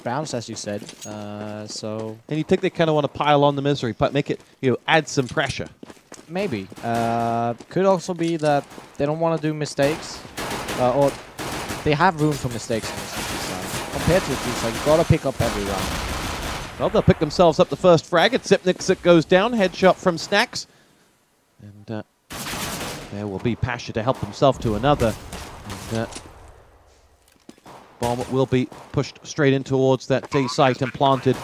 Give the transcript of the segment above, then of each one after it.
rounds, as you said. So and you think they kind of want to pile on the misery, but make it, add some pressure. maybe. Could also be that they don't want to do mistakes, or they have room for mistakes on this side. Compared to the side, you gotta pick up every round. Well, they'll pick themselves up the first frag. It's Zipnix that goes down. Headshot from snax. And there will be Pasza to help himself to another. And, bomb will be pushed straight in towards that D site and planted.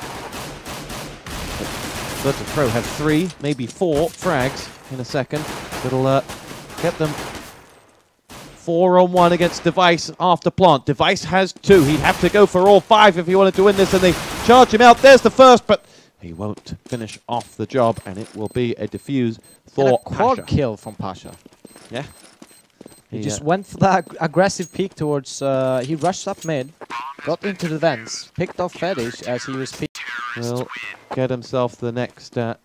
Virtus.Pro have 3, maybe 4 frags in a second. It'll get them 4-on-1 against Device after plant. Device has 2. He'd have to go for all 5 if he wanted to win this, and they charge him out. There's the first, but he won't finish off the job, and it will be a defuse for and a quad Pasza. kill from Pasza. Yeah. He just went for that aggressive peek towards... he rushed up mid, got into the vents, picked off FeTisH as he was peeking. Will get himself the next... and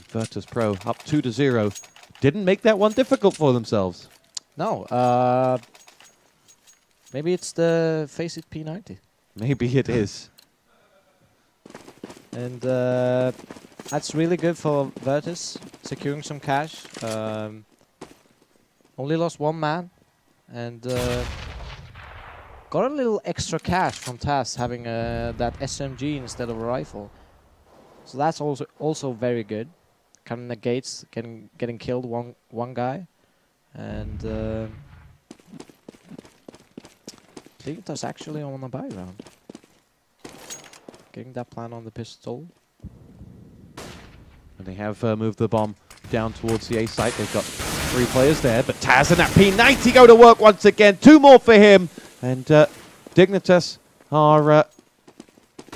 Virtus.Pro up 2-0. Didn't make that one difficult for themselves. No, maybe it's the FeTisH P90. Maybe it is. And that's really good for Virtus, securing some cash. Only lost 1 man, and got a little extra cash from Taz having that SMG instead of a rifle. So that's also very good. Kind of negates getting killed one guy, and Dignitas actually on a buy round. Getting that plan on the pistol. And they have moved the bomb down towards the A site. They've got 3 players there, but Taz and that P90 go to work once again. 2 more for him, and Dignitas are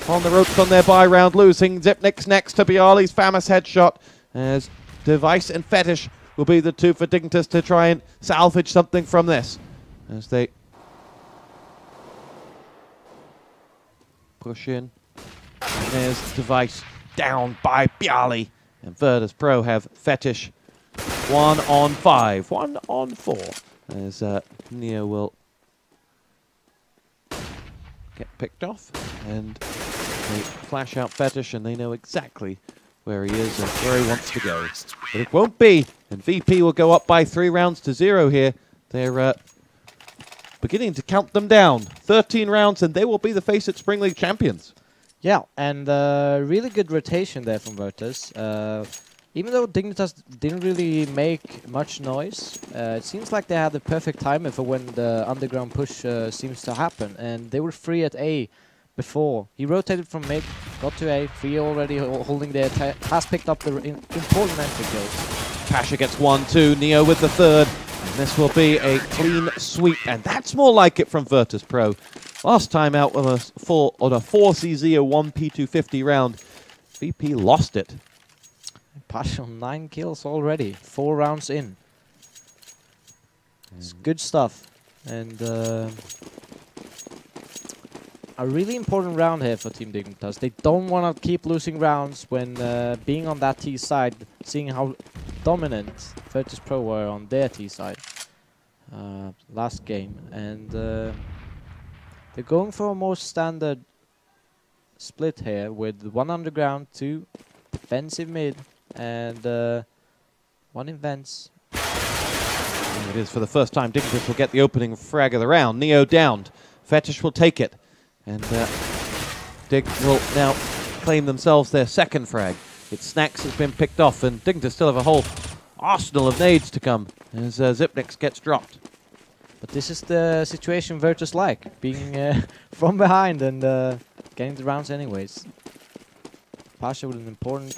on the ropes on their buy round, losing. Zipnix next to Byali's famous headshot, as Device and FeTisH will be the 2 for Dignitas to try and salvage something from this, as they push in. And there's Device down by Byali, and Virtus.Pro have FeTisH 1-on-5, 1-on-4, as Neo will get picked off, and they flash out FeTisH, and they know exactly where he is and where he wants to go. But it won't be, and VP will go up by 3-0 here. They're beginning to count them down. 13 rounds, and they will be the FeTisH Spring League champions. Yeah, and really good rotation there from Virtus. Even though Dignitas didn't really make much noise, it seems like they had the perfect timing for when the underground push seems to happen. And they were free at A before. He rotated from mid, got to A, free already holding there, has picked up the important entry kills. Pasza gets 1-2, Neo with the 3rd, and this will be a clean sweep, and that's more like it from Virtus.Pro. Last time out on a 4CZ, a 1P250 round, VP lost it. Pasza on 9 kills already, 4 rounds in. It's good stuff, and a really important round here for Team Dignitas. They don't want to keep losing rounds when being on that T side, seeing how dominant FeTisH.Pro were on their T side last game, and they're going for a more standard split here with 1 underground, 2 defensive mid, and 1 in vents. It is for the first time Dignitas will get the opening frag of the round. Neo downed. FeTisH will take it. And Dig will now claim themselves their 2nd frag. Its snax has been picked off, and Dignitas still have a whole arsenal of nades to come as Zipnix gets dropped. But this is the situation Virtus like, being from behind and getting the rounds anyways. Pasza with an important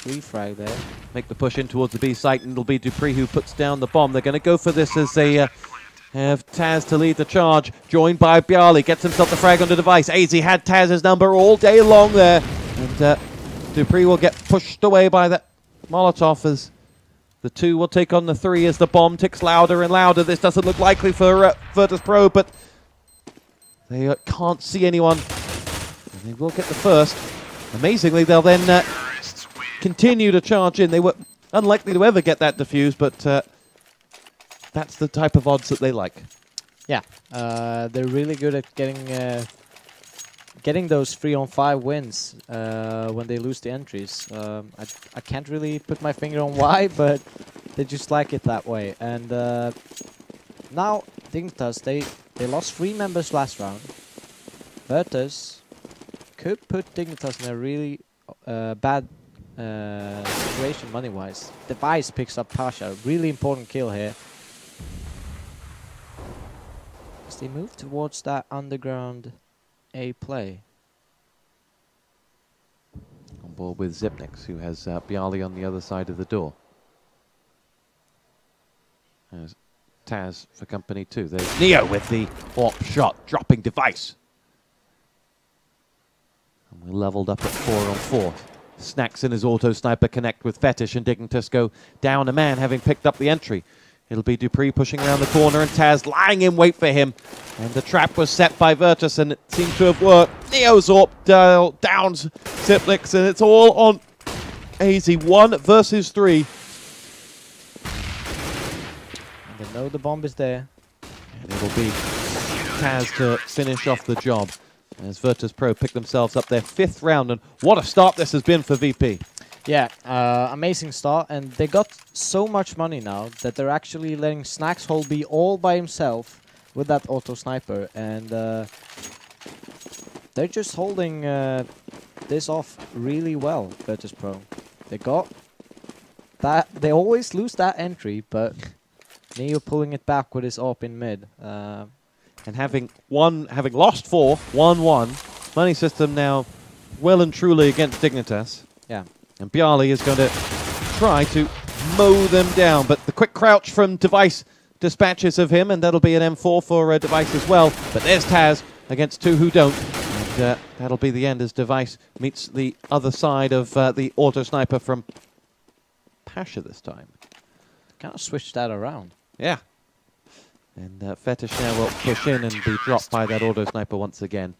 free frag there. Make the push in towards the B site, and it'll be Dupree who puts down the bomb. They're going to go for this as they have Taz to lead the charge, joined by Byali. Gets himself the frag on the Device. aizy had Taz's number all day long there, and Dupree will get pushed away by that Molotov as the 2 will take on the 3 as the bomb ticks louder and louder. This doesn't look likely for Virtus.Pro, but they can't see anyone. And they will get the first. Amazingly, they'll then continue to charge in. They were unlikely to ever get that defuse, but that's the type of odds that they like. Yeah, they're really good at getting those 3-on-5 wins when they lose the entries. I can't really put my finger on why, but they just like it that way. And now Dignitas, they lost 3 members last round. FeTisH could put Dignitas in a really bad situation money-wise. Device picks up Pasza, really important kill here. As they move towards that underground A play. On board with Zipnix, who has Byali on the other side of the door. There's Taz for company too. There's Neo with the AWP shot, dropping Device. And we're leveled up at 4-on-4. Snax and his auto sniper connect with FeTisH, and Dignitas go down a man, having picked up the entry. It'll be dupreeh pushing around the corner, and Taz lying in wait for him. And the trap was set by FeTisH, and it seems to have worked. Neo's AWP downs Zipnix, and it's all on aizy. 1 versus 3. And they know the bomb is there. And it'll be Taz to finish off the job, as FeTisH.Pro pick themselves up their 5th round. And what a start this has been for VP. Yeah, amazing start, and they got so much money now that they're actually letting snax hold B all by himself with that auto sniper, and they're just holding this off really well, FeTisH.Pro. They got that. They always lose that entry, but Neo pulling it back with his AWP in mid. And having lost 4, 1-1, money system now well and truly against Dignitas. Yeah. And Byali is going to try to mow them down, but the quick crouch from Device dispatches of him, and that'll be an M4 for Device as well. But there's Taz against 2 who don't, and that'll be the end as Device meets the other side of the auto sniper from Pasza this time. Kind of switched that around. Yeah. And FeTisH now will push in and be dropped by that auto sniper once again.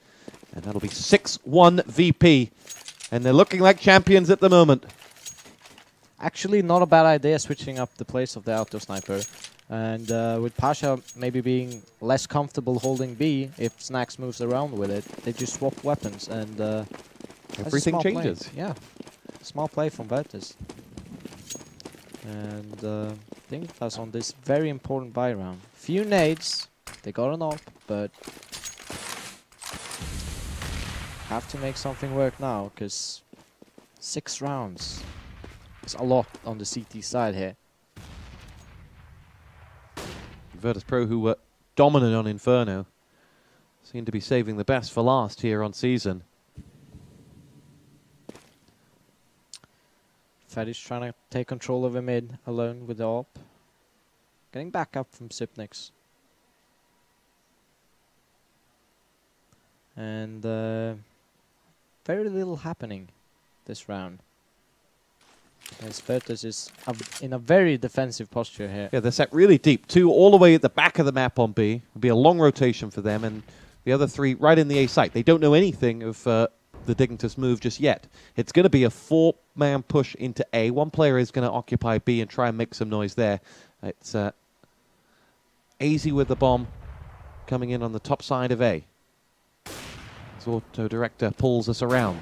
And that'll be 6-1 VP. And they're looking like champions at the moment. Actually, not a bad idea switching up the place of the auto sniper. And with Pasza maybe being less comfortable holding B, if snax moves around with it, they just swap weapons, and everything changes. Play. Yeah, small play from FeTisH. And Dignitas on this very important buy round. Few nades, they got an AWP, but have to make something work now, because 6 rounds is a lot on the CT side here. FeTisH.Pro, who were dominant on Inferno, seem to be saving the best for last here on season. FeTisH trying to take control of a mid alone with the AWP. Getting back up from Zipnix. And very little happening this round. As FeTisH is in a very defensive posture here. Yeah, they're set really deep. 2 all the way at the back of the map on B. It'll be a long rotation for them, and the other 3 right in the A site. They don't know anything of the Dignitas move just yet. It's going to be a 4-man push into A. 1 player is going to occupy B and try and make some noise there. It's aizy with the bomb coming in on the top side of A. As Auto Director pulls us around.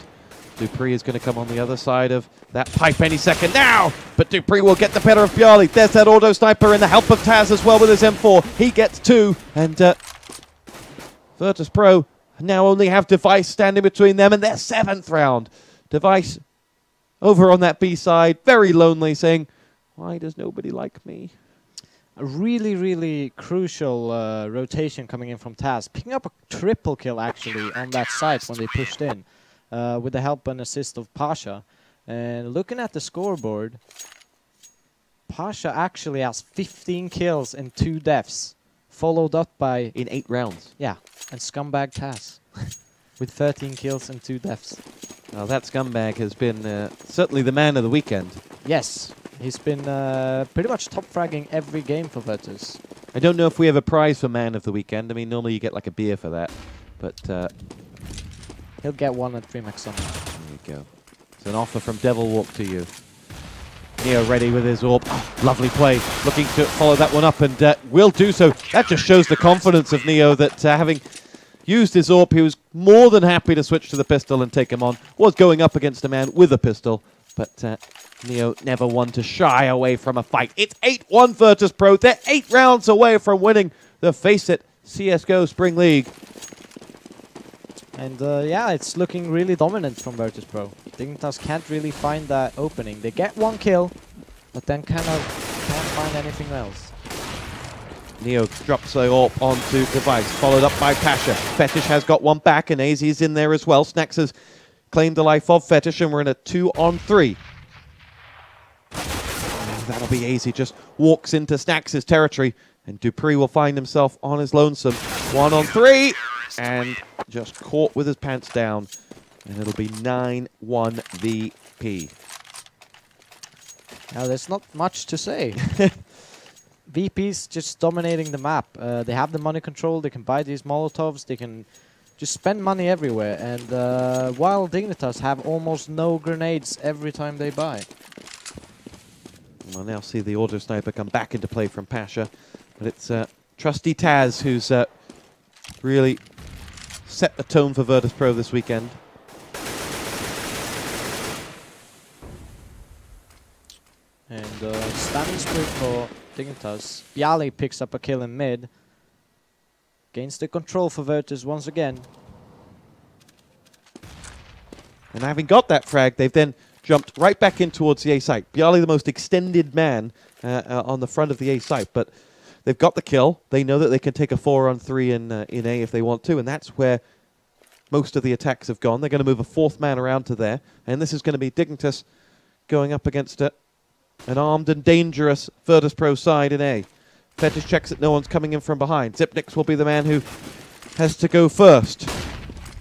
dupreeh is going to come on the other side of that pipe any second now, but dupreeh will get the better of Byali. There's that auto sniper and the help of Taz as well with his M4. He gets 2, and FeTisH.Pro now only have Device standing between them and their 7th round. Device over on that B side, very lonely, saying, why does nobody like me? A really, really crucial rotation coming in from Taz. Picking up a triple kill, actually, on that side when they pushed in. With the help and assist of Pasza. And looking at the scoreboard, Pasza actually has 15 kills and 2 deaths. Followed up by... in 8 rounds. Yeah, and Scumbag Taz. With 13 kills and 2 deaths. Well, that Scumbag has been certainly the man of the weekend. Yes. He's been pretty much top fragging every game for FeTisH. I don't know if we have a prize for man of the weekend. I mean, normally you get like a beer for that. But he'll get one at 3 Max Summit. There you go. It's an offer from Devil Walk to you. Neo ready with his AWP. Oh, lovely play. Looking to follow that one up and will do so. That just shows the confidence of Neo that having used his AWP, he was more than happy to switch to the pistol and take him on. Was going up against a man with a pistol, but Neo never one to shy away from a fight. It's 8-1 Virtus.Pro. They're 8 rounds away from winning the FeTisH CSGO Spring League. And yeah, it's looking really dominant from Virtus.Pro. Dignitas can't really find that opening. They get one kill, but then kind of can't find anything else. Neo drops the AWP onto Device, followed up by Pasza. FeTisH has got one back, and aizy is in there as well. snax has claimed the life of FeTisH, and we're in a 2-on-3. And that'll be aizy, just walks into snax's territory, and dupre will find himself on his lonesome. 1-on-3, and just caught with his pants down, and it'll be 9-1 VP. Now, there's not much to say. VP's just dominating the map. They have the money control, they can buy these Molotovs, they can just spend money everywhere. And while Dignitas have almost no grenades every time they buy. We'll now see the auto sniper come back into play from Pasza. But it's trusty Taz who's really set the tone for Virtus.Pro this weekend. And standing split for Dignitas. Byali picks up a kill in mid. Gains the control for Virtus once again. And having got that frag, they've then jumped right back in towards the A site. Byali, the most extended man on the front of the A site, but they've got the kill. They know that they can take a 4-on-3 in A if they want to, and that's where most of the attacks have gone. They're going to move a 4th man around to there, and this is going to be Dignitas going up against an armed and dangerous Virtus.Pro side in A. FeTisH checks that no one's coming in from behind. Xyp9x will be the man who has to go first.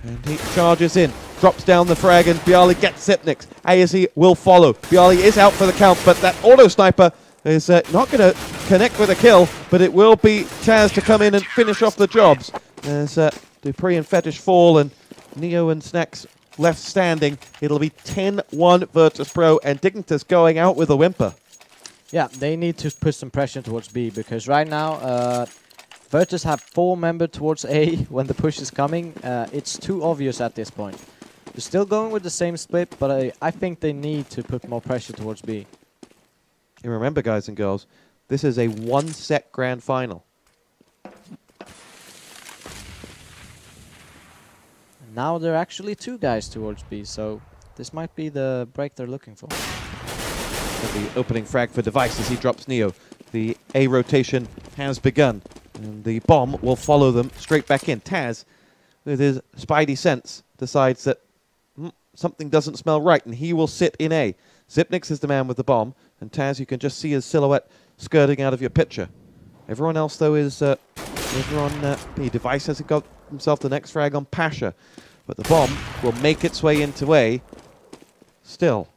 And he charges in, drops down the frag, and Byali gets Xyp9x. aizy will follow. Byali is out for the count, but that auto sniper is not going to connect with a kill, but it will be Taz to come in and finish off the jobs. As dupre and FeTisH fall, and Neo and snax left standing. It'll be 10-1 Virtus.Pro, and Dignitas going out with a whimper. Yeah, they need to put some pressure towards B, because right now Virtus have 4 members towards A when the push is coming. It's too obvious at this point. They're still going with the same split, but I think they need to put more pressure towards B. And remember, guys and girls, this is a 1-set grand final. Now there are actually 2 guys towards B, so this might be the break they're looking for. The opening frag for Device as he drops Neo. The A rotation has begun, and the bomb will follow them straight back in. Taz, with his spidey sense, decides that something doesn't smell right, and he will sit in A. Xyp9x is the man with the bomb, and Taz, you can just see his silhouette skirting out of your picture. Everyone else, though, is over on B. Device has got himself the next frag on Pasza, but the bomb will make its way into A still.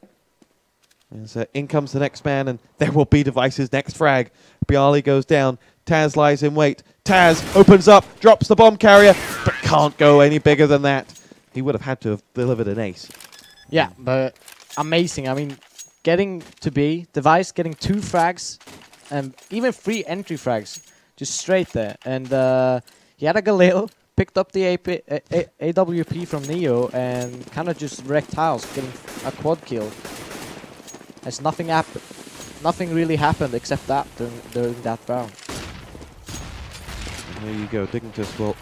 As in comes the next man, and there will be Device's next frag. Byali goes down. Taz lies in wait. Taz opens up, drops the bomb carrier, but can't go any bigger than that. He would have had to have delivered an ace. Yeah, but amazing. I mean, getting to B, Device getting 2 frags, and even 3 entry frags, just straight there. And he had a Galil, picked up the AWP from Neo, and kind of just wrecked tiles, getting a quad kill. As nothing happened. Nothing really happened except that during that round. And there you go. Dignitas will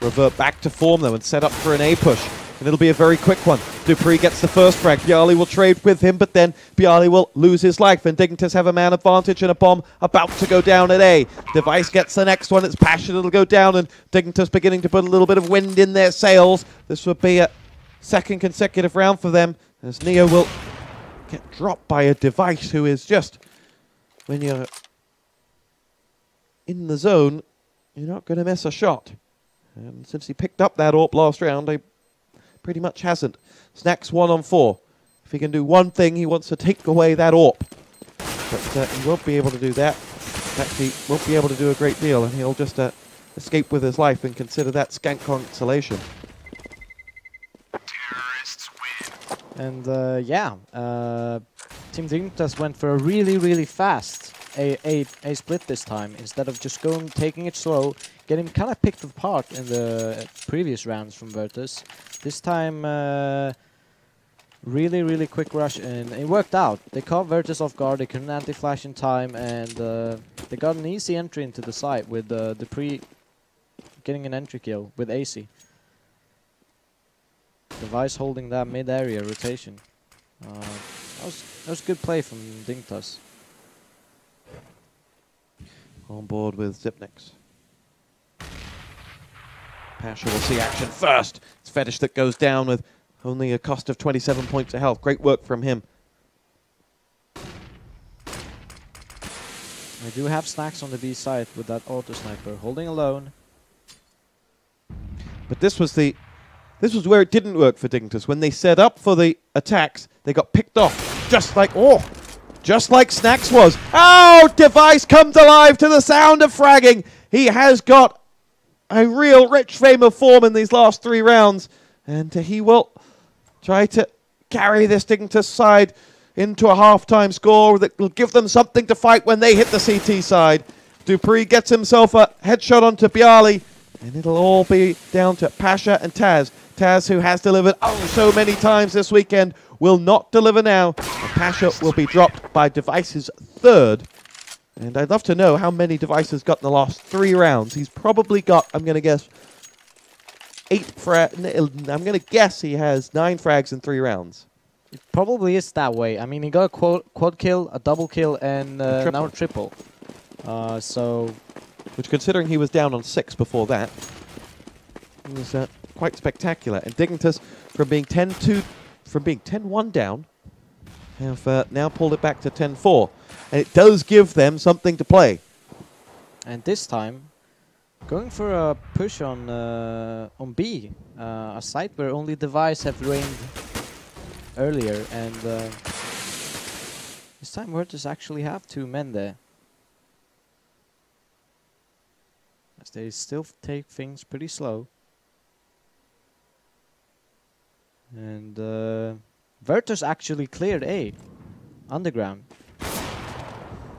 revert back to form, though, and set up for an A push. And it'll be a very quick one. dupre gets the first frag. Byali will trade with him, but then Byali will lose his life. And Dignitas have a man advantage and a bomb about to go down at A. Device gets the next one. It's Pasza. It'll go down, and Dignitas beginning to put a little bit of wind in their sails. This would be a 2nd consecutive round for them, as Neo will get dropped by a Device who is just, when you're in the zone, you're not going to miss a shot. And since he picked up that AWP last round, he pretty much hasn't. snax 1-on-4. If he can do one thing, he wants to take away that AWP. But he won't be able to do that. Actually, won't be able to do a great deal, and he'll just escape with his life and consider that skank consolation. And yeah, Team Dignitas went for a really fast a split this time instead of just taking it slow, getting kind of picked apart in the previous rounds from Virtus. This time, really quick rush, and it worked out. They caught Virtus off guard, they couldn't anti-flash in time, and they got an easy entry into the site with Dupree getting an entry kill with aizy. Device holding that mid-area rotation. That was good play from Dignitas. On board with Xyp9x. Pasza will see action first. It's FeTisH that goes down with only a cost of 27 points of health. Great work from him. We do have snax on the B side with that auto sniper holding alone. But this was where it didn't work for Dignitas. When they set up for the attacks, they got picked off, just like snax was. Oh, Device comes alive to the sound of fragging. He has got a real rich frame of form in these last 3 rounds, and he will try to carry this Dignitas side into a halftime score that will give them something to fight when they hit the CT side. Dupree gets himself a headshot onto Byali, and it'll all be down to Pasza and Taz. Taz, who has delivered so many times this weekend, will not deliver now. And Pasza will be dropped by Device's 3rd. And I'd love to know how many Devices got in the last 3 rounds. He's probably got, I'm going to guess, 8 frags. I'm going to guess he has 9 frags in 3 rounds. It probably is that way. I mean, he got a quad kill, a double kill, and now a triple. Which, considering he was down on 6 before that, was quite spectacular. And Dignitas, from being 10-1 down, have now pulled it back to 10-4. And it does give them something to play. And this time, going for a push on B, a site where only Device have reigned earlier, and this time Virtus actually have 2 men there. As they still take things pretty slow. And Virtus actually cleared A, underground.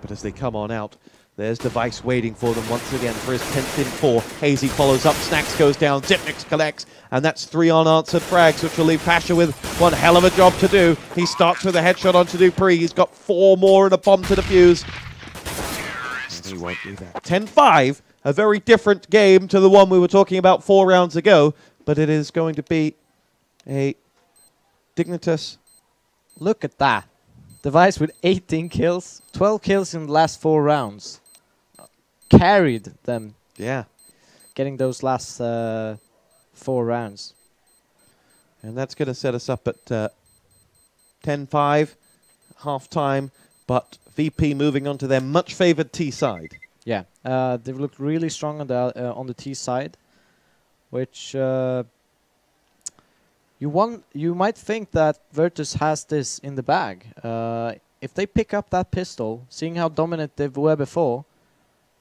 But as they come on out, there's Device waiting for them once again for his 10th in 4. aizy follows up, snax goes down, Xyp9x collects, and that's 3 unanswered frags, which will leave Pasza with one hell of a job to do. He starts with a headshot onto Dupree. He's got 4 more and a bomb to defuse. And he won't do that. 10-5, a very different game to the one we were talking about 4 rounds ago, but it is going to be a Dignitas. Look at that. Device with 18 kills, 12 kills in the last 4 rounds. Carried them. Yeah. Getting those last 4 rounds. And that's going to set us up at 10-5, half-time, but VP moving on to their much-favored T side. Yeah, they've looked really strong on the T side, which you might think that Virtus has this in the bag. If they pick up that pistol, seeing how dominant they were before,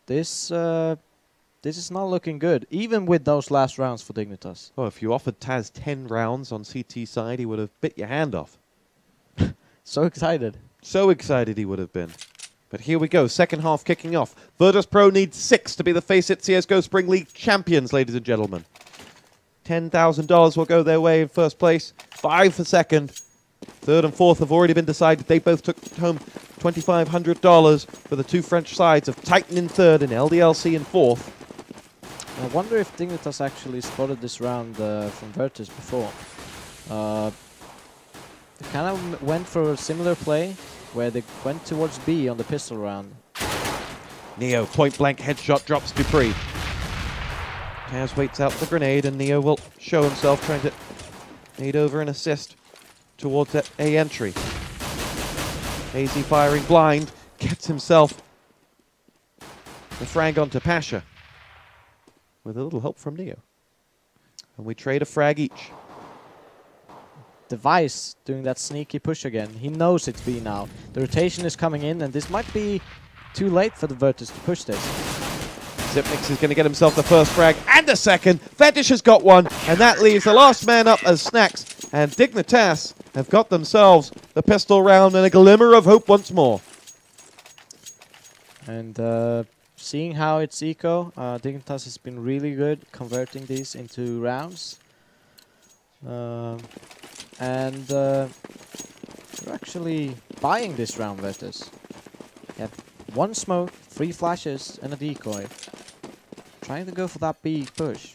this is not looking good, even with those last rounds for Dignitas. Oh, if you offered Taz 10 rounds on CT side, he would have bit your hand off. So excited. So excited he would have been. But here we go, second half kicking off. Virtus.Pro needs 6 to be the FaceIt CSGO Spring League champions, ladies and gentlemen. $10,000 will go their way in first place, 5 for second. Third and fourth have already been decided. They both took home $2,500 for the 2 French sides of Titan in third and LDLC in fourth. I wonder if Dignitas actually spotted this round from Virtus before. They kind of went for a similar play, where they went towards B on the pistol round. Neo, point-blank headshot, drops Dupree. Taz waits out the grenade, and Neo will show himself, trying to aid over an assist towards that A entry. aizy firing blind, gets himself the frag onto Pasza, with a little help from Neo. And we trade a frag each. Device doing that sneaky push again. He knows it's B now. The rotation is coming in, and this might be too late for the Virtus to push this. Xyp9x is going to get himself the first frag and the second. FeTisH has got one, and that leaves the last man up as snax. And Dignitas have got themselves the pistol round and a glimmer of hope once more. And seeing how it's eco, Dignitas has been really good converting these into rounds. And they're actually buying this round, FeTisH. You have 1 smoke, 3 flashes, and a decoy. Trying to go for that B push.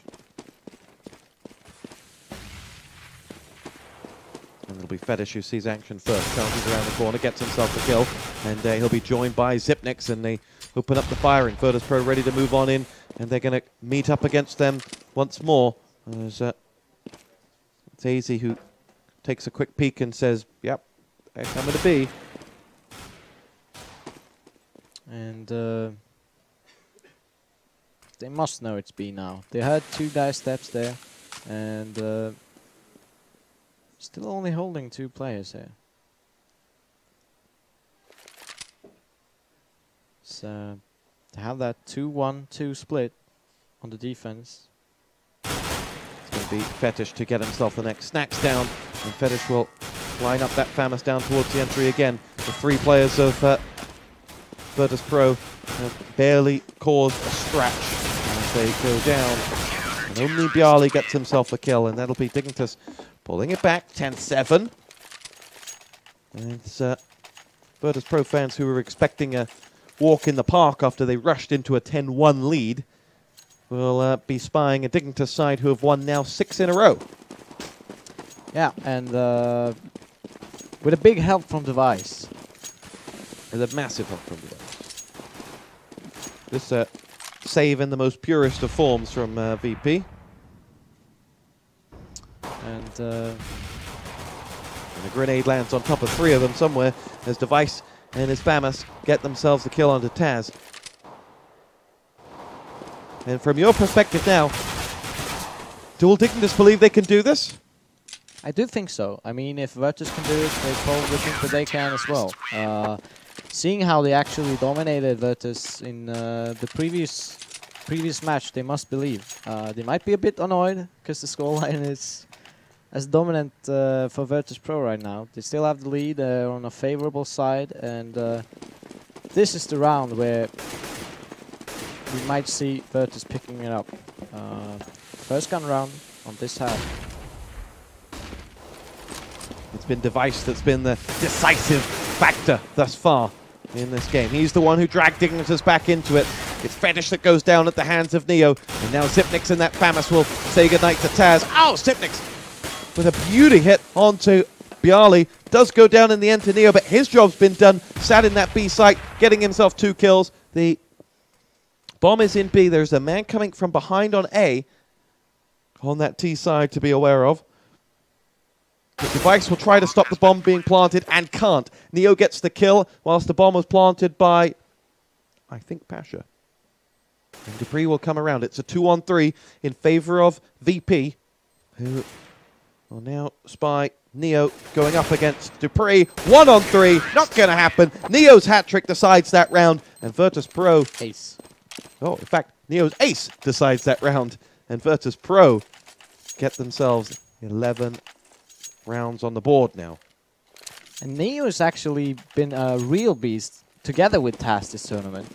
And it'll be FeTisH who sees action first. Charges around the corner, gets himself the kill. And he'll be joined by Xyp9x, and they open up the firing. FeTisH.Pro ready to move on in, and they're going to meet up against them once more. There's it's aizy who takes a quick peek and says, yep, they're coming to B. And they must know it's B now. They had 2 dice steps there, and still only holding 2 players here. So to have that 2-1-2 split on the defense. It's going to be FeTisH to get himself the next snax down, and FeTisH will line up that FAMAS down towards the entry again. The 3 players of FeTisH.Pro have barely caused a scratch as they go down, and only Byali gets himself a kill, and that'll be Dignitas pulling it back, 10-7. And it's FeTisH.Pro fans who were expecting a walk in the park after they rushed into a 10-1 lead will be spying a Dignitas side who have won now 6 in a row. Yeah, and with a big help from Device. With a massive help from Device. This save in the most purest of forms from VP. And a grenade lands on top of 3 of them somewhere as Device and his FAMAS get themselves the kill onto Taz. And from your perspective now, do all Dignitas believe they can do this? I do think so. I mean, if FeTisH can do it, they probably think that they can as well. Seeing how they actually dominated FeTisH in the previous match, they must believe. They might be a bit annoyed because the scoreline is as dominant for FeTisH.Pro right now. They still have the lead on a favorable side, and this is the round where we might see FeTisH picking it up. First gun round on this half. It's been Device that's been the decisive factor thus far in this game. He's the one who dragged Dignitas back into it. It's FeTisH that goes down at the hands of Neo, and now Xyp9x and that FAMAS will say goodnight to Taz. Ow! Xyp9x with a beauty hit onto Byali. Does go down in the end to Neo, but his job's been done. Sat in that B site, getting himself 2 kills. The bomb is in B. There's a man coming from behind on A on that T side to be aware of. The Device will try to stop the bomb being planted and can't. Neo gets the kill whilst the bomb was planted by, I think, Pasza. And dupre will come around. It's a 2-on-3 in favor of VP, who will now spy Neo going up against dupre. 1-on-3, not going to happen. Neo's hat trick decides that round, and FeTisH.Pro Ace. Oh, in fact, Neo's ace decides that round, and FeTisH.Pro get themselves 11 rounds on the board now. And Neo has actually been a real beast together with Taz this tournament.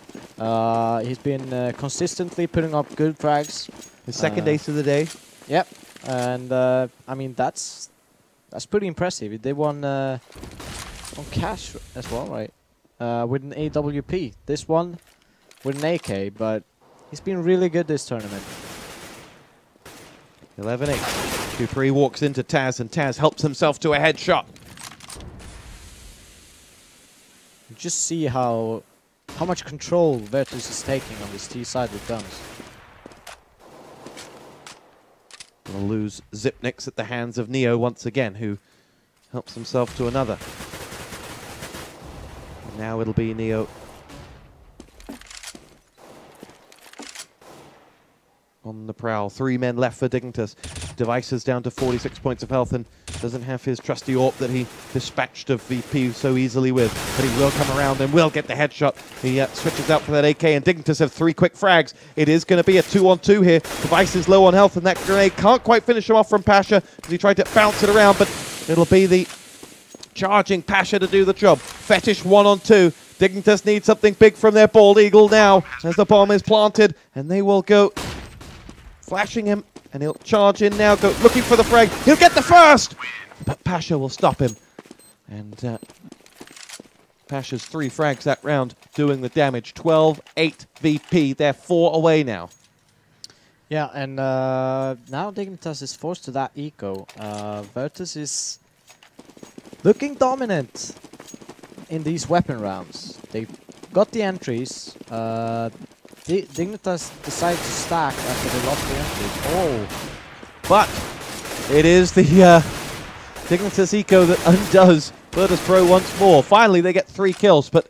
He's been consistently putting up good frags. His second ace of the day. Yep, and I mean that's pretty impressive. They won on cash as well, right? With an AWP. This one with an AK, but he's been really good this tournament. 11-8. dupre walks into Taz, and Taz helps himself to a headshot. Just see how much control FeTisH is taking on this T side with guns. We'll lose Xyp9x at the hands of Neo once again, who helps himself to another. And now it'll be Neo on the prowl. 3 men left for Dignitas. Device is down to 46 points of health and doesn't have his trusty AWP that he dispatched of VP so easily with. But he will come around and will get the headshot. He switches out for that AK, and Dignitas have 3 quick frags. It is going to be a 2-on-2 here. Device is low on health, and that grenade can't quite finish him off from Pasza as he tried to bounce it around, but it'll be the charging Pasza to do the job. FeTisH 1-on-2. Dignitas need something big from their bald eagle now as the bomb is planted, and they will go flashing him, and he'll charge in now, go looking for the frag. He'll get the first, but Pasza will stop him. And Pasza's 3 frags that round doing the damage. 12-8 VP. They're 4 away now. Yeah, and now Dignitas is forced to that eco. Virtus is looking dominant in these weapon rounds. They've got the entries. Dignitas decided to stack after they lost the entries. Oh! But it is the Dignitas eco that undoes FeTisH.Pro once more. Finally, they get 3 kills, but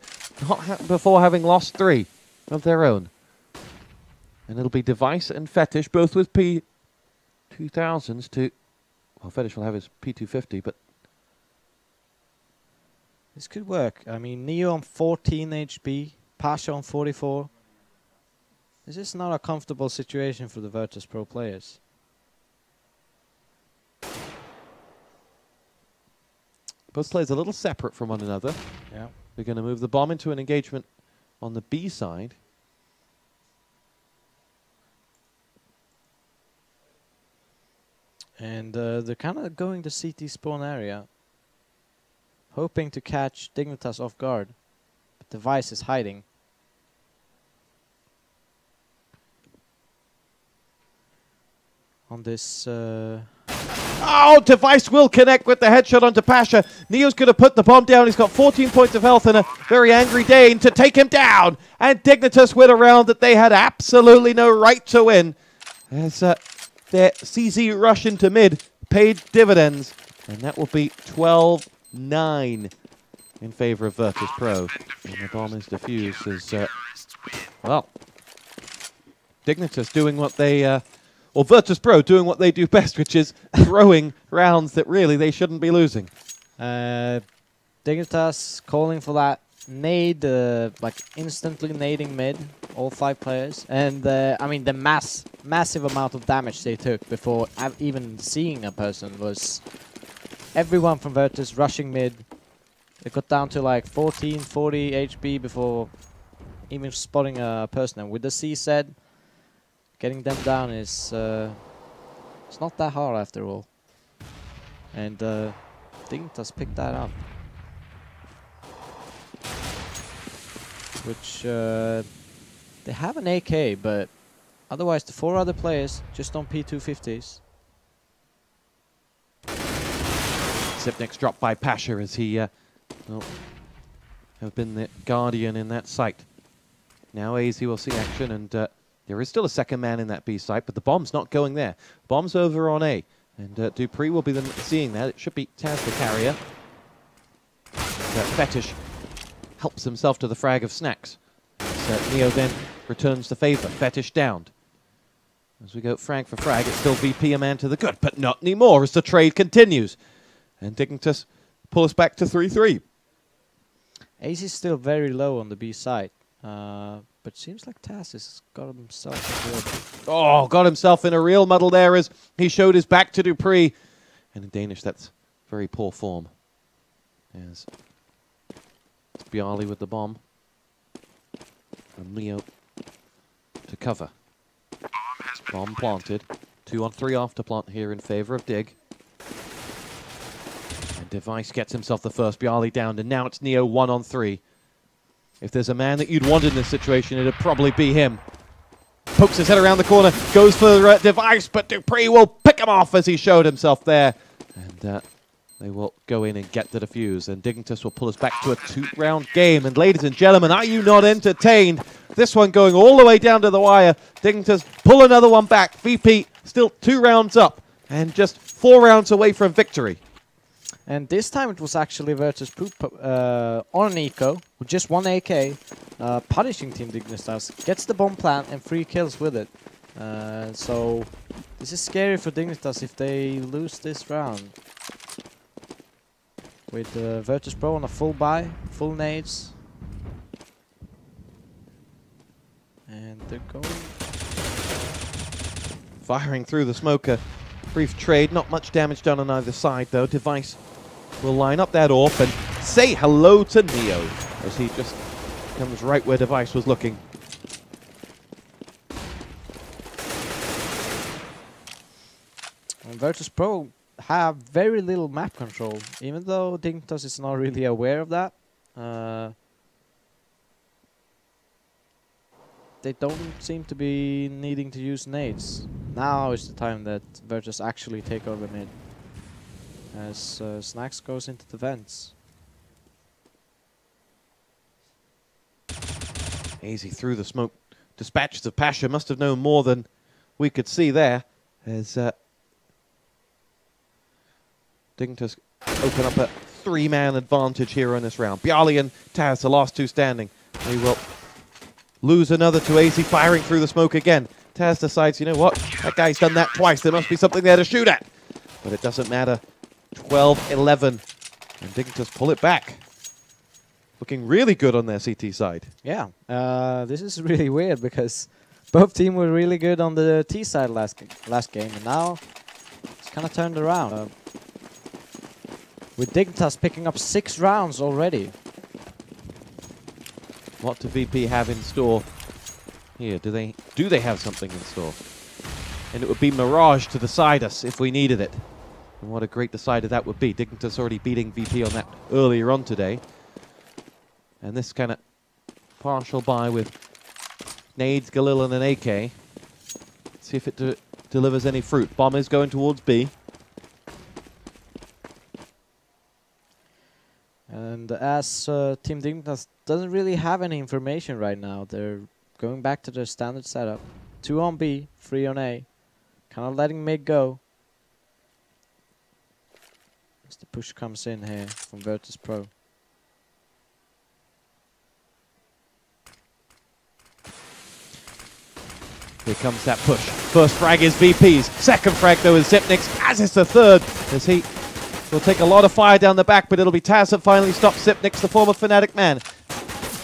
not before having lost 3 of their own. And it'll be Device and FeTisH, both with P2000s to... Well, FeTisH will have his P250, but... This could work. I mean, Neo on 14 HP, Pasza on 44. This is not a comfortable situation for the FeTisH.Pro players. Both players a little separate from one another. Yeah. They're going to move the bomb into an engagement on the B side. And they're kind of going to CT spawn area, hoping to catch Dignitas off guard. But Device is hiding. On this... Oh, Device will connect with the headshot onto Pasza. Neo's going to put the bomb down. He's got 14 points of health and a very angry Dane to take him down. And Dignitas win a round that they had absolutely no right to win. As their CZ rush into mid paid dividends. And that will be 12-9 in favor of FeTisH.Pro. And the bomb is defused as, well, Dignitas doing what they... or FeTisH.Pro doing what they do best, which is throwing rounds that really they shouldn't be losing. Dignitas calling for that nade, like instantly nading mid, all 5 players. And I mean, the massive amount of damage they took before even seeing a person was everyone from FeTisH rushing mid. It got down to like 14, 40 HP before even spotting a person. And with the C set, getting them down is it's not that hard after all. And Dignitas picked that up. Which they have an AK, but otherwise the 4 other players just on P250s. Sipnik's dropped by Pasza as he well, have been the guardian in that site. Now aizy will see action, and there is still a second man in that B site, but the bomb's not going there. Bomb's over on A, and dupre will be seeing that. It should be Taz the carrier. FeTisH helps himself to the frag of snax. Neo then returns the favor. FeTisH downed. As we go frag for frag, it's still VP a man to the good, but not anymore as the trade continues. And Dignitas pull us back to 3-3. aizy's still very low on the B side. But seems like Taz has got himself got himself in a real muddle there as he showed his back to dupre. And in Danish, that's very poor form. As it's Byali with the bomb. From Leo to cover. Bomb planted. 2-on-3 after plant here in favor of Dig. And Device gets himself the first. Byali down, and now it's Neo 1-on-3. If there's a man that you'd want in this situation, it'd probably be him. Pokes his head around the corner, goes for Device, but dupre will pick him off as he showed himself there. And they will go in and get the defuse, and Dignitas will pull us back to a 2-round game. And ladies and gentlemen, are you not entertained? This one going all the way down to the wire. Dignitas pull another one back. VP still 2 rounds up, and just 4 rounds away from victory. And this time it was actually FeTisH.Pro on an eco with just 1 AK, punishing Team Dignitas, gets the bomb plant and 3 kills with it. So this is scary for Dignitas if they lose this round. With Virtus.Pro on a full buy, full nades. And they're going... Firing through the smoker. Brief trade, not much damage done on either side though. Device will line up that AWP and say hello to Neo as he just comes right where Device was looking. And Virtus.Pro have very little map control, even though Dignitas is not really aware of that. They don't seem to be needing to use nades. Now is the time that Virtus actually take over mid. As snax goes into the vents. Aizy through the smoke. Dispatches of Pasza must have known more than we could see there. As Dignitas open up a 3-man advantage here in this round. Byali and Taz, the last two standing. They will lose another to aizy, firing through the smoke again. Taz decides, you know what? That guy's done that twice. There must be something there to shoot at. But it doesn't matter. 12-11. And Dignitas pull it back. Looking really good on their CT side. Yeah, this is really weird because both teams were really good on the T side last game, and now it's kind of turned around. With Dignitas picking up 6 rounds already. What do VP have in store here? Do they have something in store? And it would be Mirage to decide us if we needed it. And what a great decider that would be. Dignitas already beating VP on that earlier on today. And this kind of partial buy with nades, Galil, and an AK. Let's see if it delivers any fruit. Bomb is going towards B. And as Team Dignitas doesn't really have any information right now, they're going back to their standard setup. 2 on B, 3 on A. Kind of letting mid go. As the push comes in here from Virtus.Pro. Here comes that push. First frag is VP's. Second frag, though, is Zipnik's, as is the third, as he will take a lot of fire down the back, but it'll be Taz that finally stops Zipnik's, the former Fnatic man.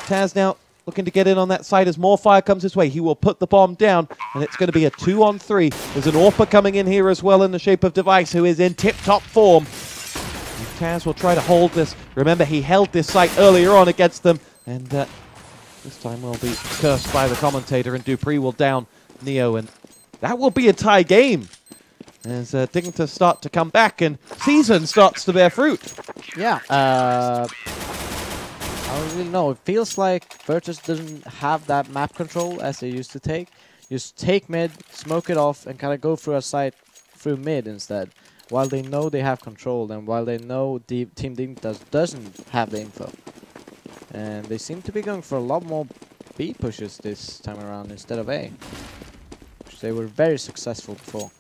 Taz now looking to get in on that side as more fire comes his way. He will put the bomb down, and it's going to be a 2-on-3. There's an AWP coming in here as well in the shape of Device, who is in tip-top form. And Taz will try to hold this. Remember, he held this site earlier on against them, and this time will be cursed by the commentator, and Dupree will down Neo, and that will be a tie game as Dignitas start to come back and season starts to bear fruit. Yeah, I don't really know. It feels like Virtus doesn't have that map control as they used to take. Just take mid, smoke it off, and kind of go through a site through mid instead. While they know they have control, and while they know Team Dignitas doesn't have the info. And they seem to be going for a lot more B pushes this time around instead of A. Which they were very successful before.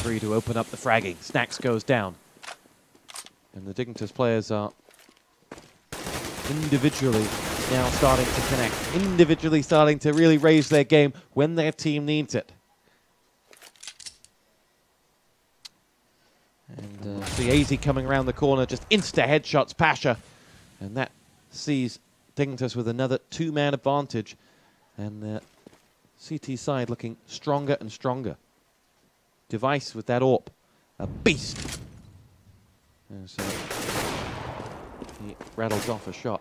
Free to open up the fragging. Snax goes down. And the Dignitas players are individually now starting to connect. Individually starting to really raise their game when their team needs it. And see aizy coming around the corner, just insta headshots Pasza. And that sees Dignitas with another 2-man advantage. And the CT side looking stronger and stronger. Device with that AWP, a beast. And so he rattles off a shot.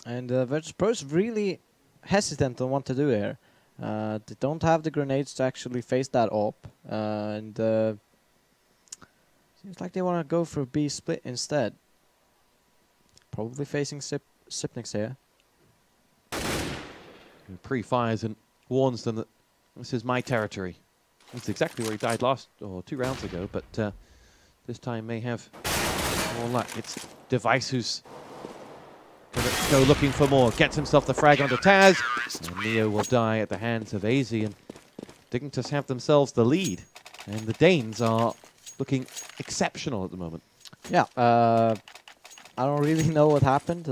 And Virtus.Pro is really hesitant on what to do here. They don't have the grenades to actually face that AWP. And seems like they want to go for B split instead. Probably facing Zipnik's here. Pre-fires and warns them that this is my territory. That's exactly where he died last, or 2 rounds ago, but this time may have more luck. It's Device who's going to go looking for more. Gets himself the frag onto Taz, and Neo will die at the hands of aizy, and Dignitas have themselves the lead. And the Danes are looking exceptional at the moment. Yeah, I don't really know what happened.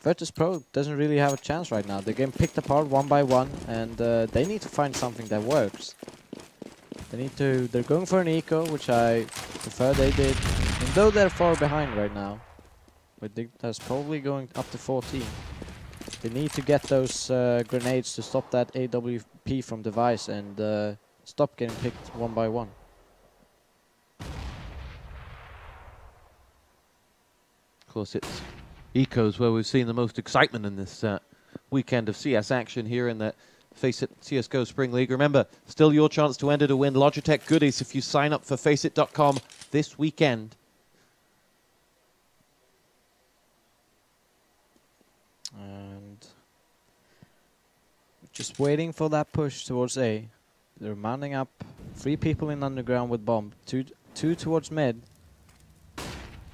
FeTisH.Pro doesn't really have a chance right now. They're getting picked apart one by one, and they need to find something that works. They're going for an eco, which I prefer they did. And though they're far behind right now, with Dignitas probably going up to 14, they need to get those grenades to stop that AWP from device and stop getting picked one by one. Of course, it's ecos where we've seen the most excitement in this weekend of CS action here in the FaceIt CSGO Spring League. Remember, still your chance to enter to win Logitech goodies if you sign up for FaceIt.com this weekend. And just waiting for that push towards A. They're mounting up 3 people in underground with bomb, two towards mid.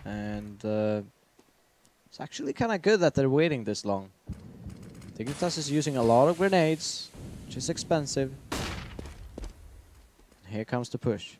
And it's actually kind of good that they're waiting this long. Dignitas is using a lot of grenades, which is expensive. Here comes the push.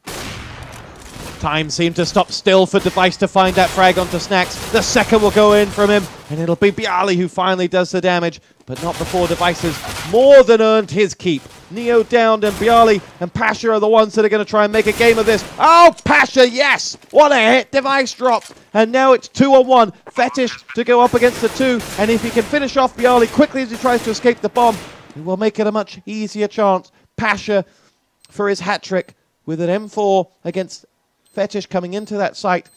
Time seemed to stop still for Device to find that frag onto snax. The second will go in from him, and it'll be Byali who finally does the damage, but not before Device has more than earned his keep. Neo downed, and Byali and Pasza are the ones that are going to try and make a game of this. Oh, Pasza, yes! What a hit! Device dropped, and now it's 2-on-1. FeTisH to go up against the 2, and if he can finish off Byali quickly as he tries to escape the bomb, it will make it a much easier chance. Pasza for his hat-trick with an M4 against FeTisH coming into that site,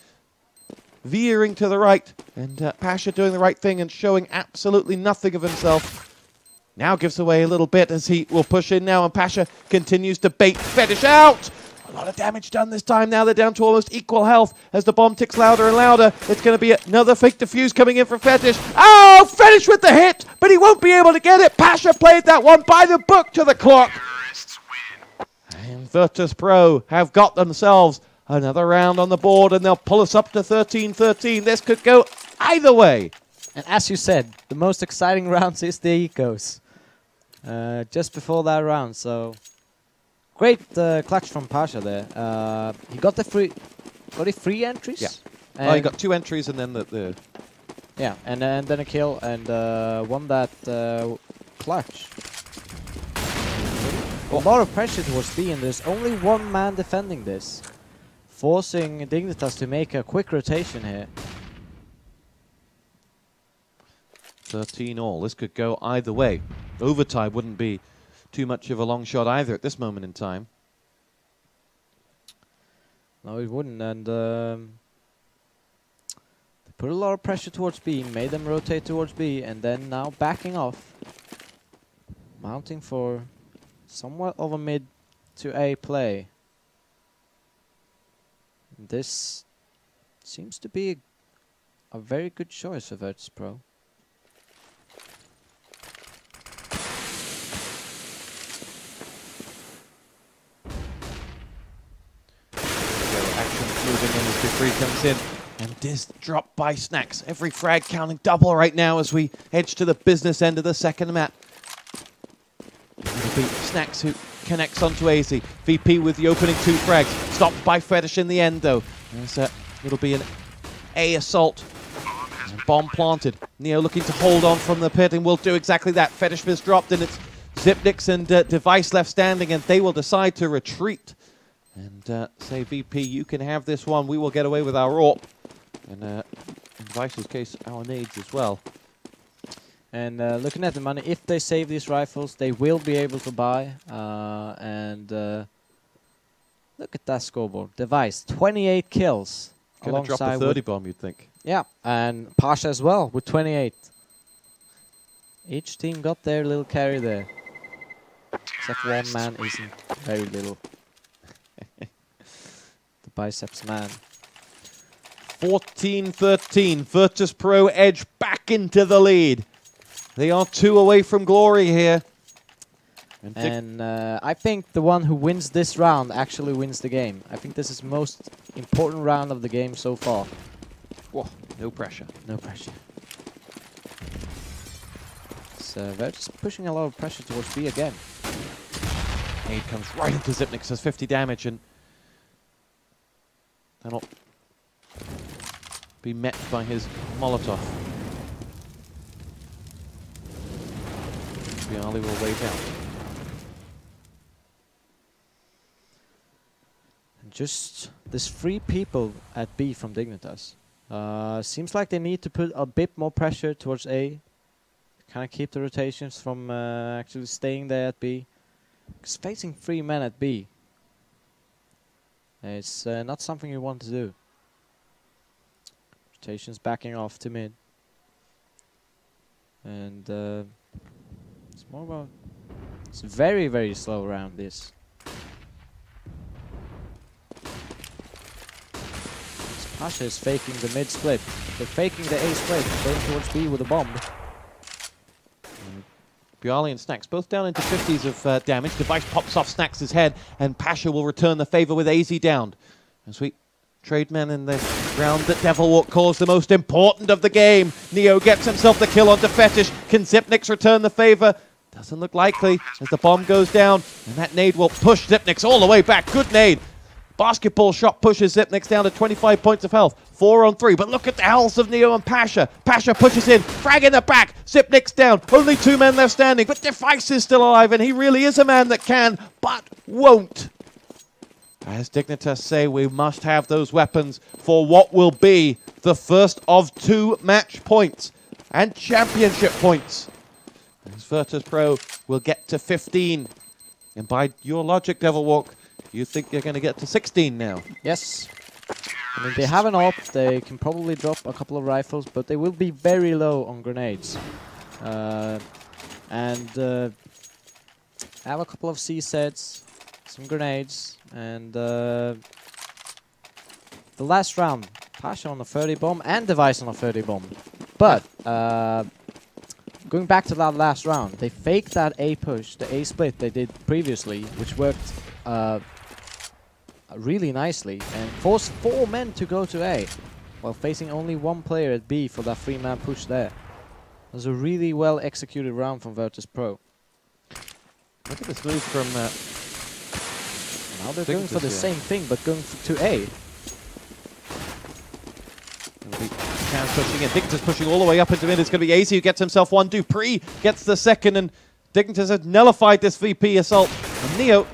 veering to the right, and Pasza doing the right thing and showing absolutely nothing of himself. Now gives away a little bit as he will push in now, and Pasza continues to bait FeTisH out. A lot of damage done this time. Now they're down to almost equal health as the bomb ticks louder and louder. It's going to be another fake defuse coming in from FeTisH. Oh, FeTisH with the hit, but he won't be able to get it. Pasza played that one by the book to the clock. And FeTisH.Pro have got themselves another round on the board, and they'll pull us up to 13-13. This could go either way. And as you said, the most exciting rounds is the ecos. Just before that round, so great clutch from Pasza there. He got the free entries. Yeah. Oh, he got 2 entries and then yeah, and then a kill and won that clutch. A lot of pressure towards B, and there's only one man defending this, forcing Dignitas to make a quick rotation here. 13 all. This could go either way. Overtime wouldn't be too much of a long shot either at this moment in time. No, it wouldn't, and they put a lot of pressure towards B, made them rotate towards B, and then now backing off. Mounting for somewhat of a mid to A play. This seems to be a very good choice of FeTisH.Pro. Moving in as dupri comes in, and this drop by snax. Every frag counting double right now as we edge to the business end of the second map. It'll be snax who connects onto aizy. VP with the opening 2 frags. Stopped by FeTisH in the end though. It'll be an A assault. And bomb planted. Neo looking to hold on from the pit, and will do exactly that. FeTisH has dropped, and it's Zipnix and Device left standing, and they will decide to retreat. And say, VP, you can have this one. We will get away with our AWP. And in Device's case, our nades as well. And looking at the money, if they save these rifles, they will be able to buy. Look at that scoreboard. Device, 28 kills. Gonna drop a 30 bomb, you'd think. Yeah, and Pasza as well with 28. Each team got their little carry there. Except one man isn't very little. The biceps man. 14-13. FeTisH.Pro edge back into the lead. They are 2 away from glory here. And I think the one who wins this round actually wins the game. I think this is the most important round of the game so far. Whoa, no pressure. No pressure. So they're just pushing a lot of pressure towards B again. Nade comes right into Zipnix, does 50 damage, and that'll be met by his Molotov. Byali will wait out. And just there's 3 people at B from Dignitas. Seems like they need to put a bit more pressure towards A. Kind of keep the rotations from actually staying there at B. Because facing 3 men at B, it's not something you want to do. Rotations backing off to mid. And it's more about... It's very, very slow around this. Pasza is faking the mid split. They're faking the A split, going towards B with a bomb. Byali and snax both down into 50s of damage. Device pops off snax's head, and Pasza will return the favor with aizy downed. And sweet Trademan in the round that Devilwalk calls the most important of the game. Neo gets himself the kill onto FeTisH. Can Xyp9x return the favor? Doesn't look likely as the bomb goes down, and that nade will push Xyp9x all the way back. Good nade. Basketball shot pushes Xyp9x down to 25 points of health. 4 on 3, but look at the health of Neo and Pasza. Pasza pushes in, frag in the back, Xyp9x down. Only 2 men left standing, but Device is still alive, and he really is a man that can, but won't. As Dignitas say, we must have those weapons for what will be the first of 2 match points and championship points. As FeTisH.Pro will get to 15. And by your logic, Devilwalk, you think you're going to get to 16 now? Yes. I mean, they have an op, they can probably drop a couple of rifles, but they will be very low on grenades. Have a couple of C sets, some grenades, and the last round, Pasza on a 30 bomb and Device on a 30 bomb. But going back to that last round, they faked that A push, the A split they did previously, which worked really nicely, and forced 4 men to go to A, while facing only 1 player at B for that 3-man push there. It was a really well executed round from FeTisH.Pro. Look at this move from... now they're going for the same thing, but going to A. Taz pushing in. Dignitas pushing all the way up into mid. It's going to be aizy who gets himself 1. Dupree gets the 2nd, and Dignitas has nullified this VP assault. And Neo,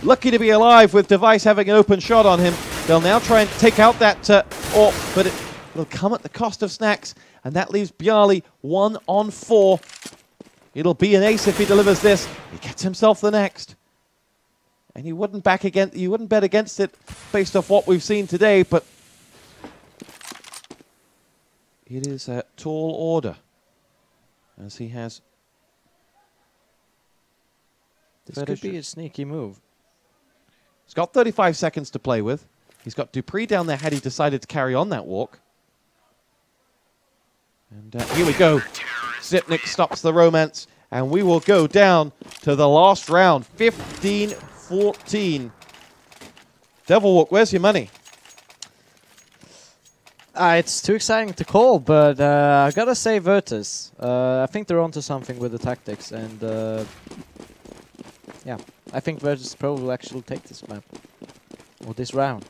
lucky to be alive with Device having an open shot on him. They'll now try and take out that AWP, but it'll come at the cost of snax, and that leaves Byali 1 on 4. It'll be an ace if he delivers this. He gets himself the next. And you wouldn't bet against it based off what we've seen today, but it is a tall order, as he has. This could be a sneaky move. He's got 35 seconds to play with. He's got Dupree down there had he decided to carry on that walk. And here we go. Xyp9x stops the romance, and we will go down to the last round, 15-14. Devilwalk, where's your money? It's too exciting to call, but I gotta say Virtus. I think they're onto something with the tactics, and yeah, I think FeTisH.Pro will actually take this map, or this round,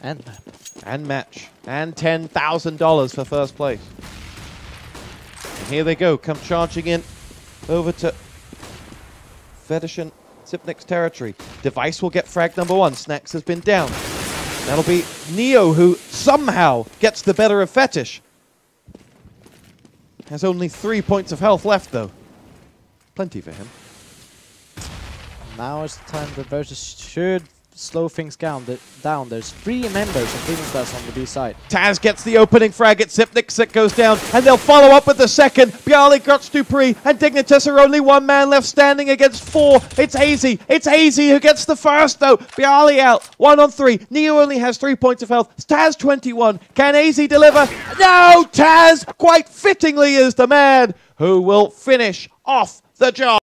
and map. And match, and $10,000 for first place. And here they go, come charging in over to FeTisH and Xyp9x territory. Device will get frag number 1, snax has been down. That'll be Neo, who somehow gets the better of FeTisH. Has only 3 points of health left, though. Plenty for him. Now is the time that FeTisH should slow things down. There's 3 members of Dignitas on the B side. Taz gets the opening frag at Xyp9x that goes down, and they'll follow up with the 2nd. Byali got Dupree, and Dignitas are only 1 man left standing against 4. It's aizy. It's aizy who gets the first, though. Byali out. 1 on 3. Neo only has 3 points of health. Taz 21. Can aizy deliver? No! Taz, quite fittingly, is the man who will finish off the job.